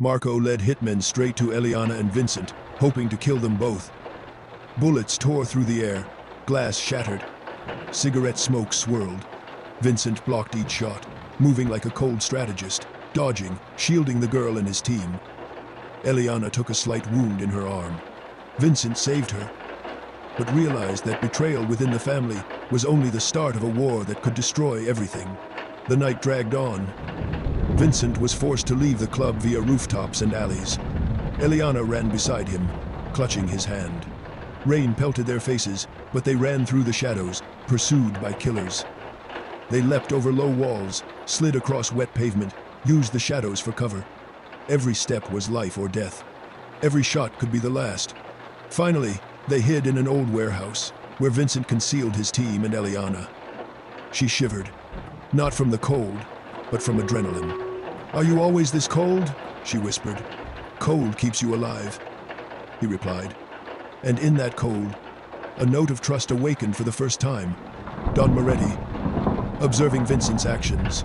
Marco led hitmen straight to Eliana and Vincent, hoping to kill them both. Bullets tore through the air, glass shattered. Cigarette smoke swirled. Vincent blocked each shot, moving like a cold strategist, dodging, shielding the girl and his team. Eliana took a slight wound in her arm. Vincent saved her, but realized that betrayal within the family was only the start of a war that could destroy everything. The night dragged on. Vincent was forced to leave the club via rooftops and alleys. Eliana ran beside him, clutching his hand. Rain pelted their faces, but they ran through the shadows, pursued by killers. They leapt over low walls, slid across wet pavement, used the shadows for cover. Every step was life or death. Every shot could be the last. Finally, they hid in an old warehouse, where Vincent concealed his team and Eliana. She shivered, not from the cold, but from adrenaline. "Are you always this cold?" she whispered. "Cold keeps you alive," he replied. And in that cold, a note of trust awakened for the first time. Don Moretti, observing Vincent's actions,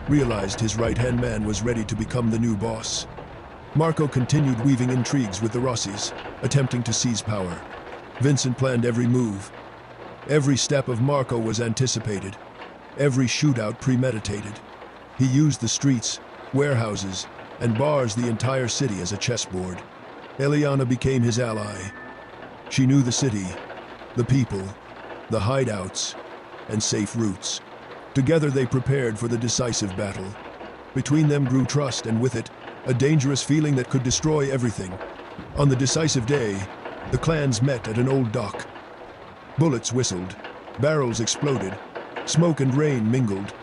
realized his right-hand man was ready to become the new boss. Marco continued weaving intrigues with the Rossis, attempting to seize power. Vincent planned every move. Every step of Marco was anticipated, every shootout premeditated. He used the streets, warehouses, and bars the entire city as a chessboard. Eliana became his ally. She knew the city, the people, the hideouts, and safe routes. Together they prepared for the decisive battle. Between them grew trust, and with it, a dangerous feeling that could destroy everything. On the decisive day, the clans met at an old dock. Bullets whistled, barrels exploded, smoke and rain mingled.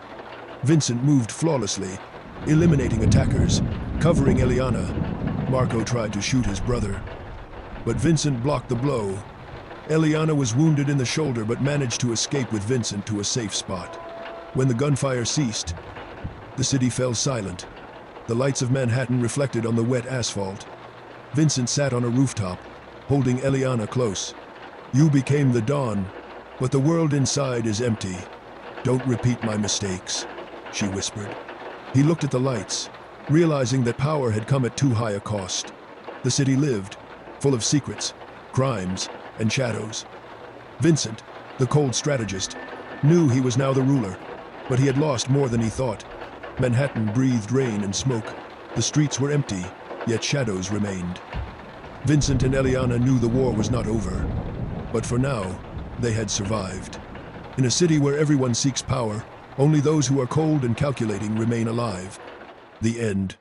Vincent moved flawlessly, eliminating attackers, covering Eliana. Marco tried to shoot his brother, but Vincent blocked the blow. Eliana was wounded in the shoulder but managed to escape with Vincent to a safe spot. When the gunfire ceased, the city fell silent. The lights of Manhattan reflected on the wet asphalt. Vincent sat on a rooftop, holding Eliana close. "You became the dawn, but the world inside is empty. Don't repeat my mistakes," she whispered. He looked at the lights, realizing that power had come at too high a cost. The city lived, full of secrets, crimes, and shadows. Vincent, the cold strategist, knew he was now the ruler, but he had lost more than he thought. Manhattan breathed rain and smoke. The streets were empty, yet shadows remained. Vincent and Eliana knew the war was not over, but for now, they had survived. In a city where everyone seeks power, only those who are cold and calculating remain alive. The end.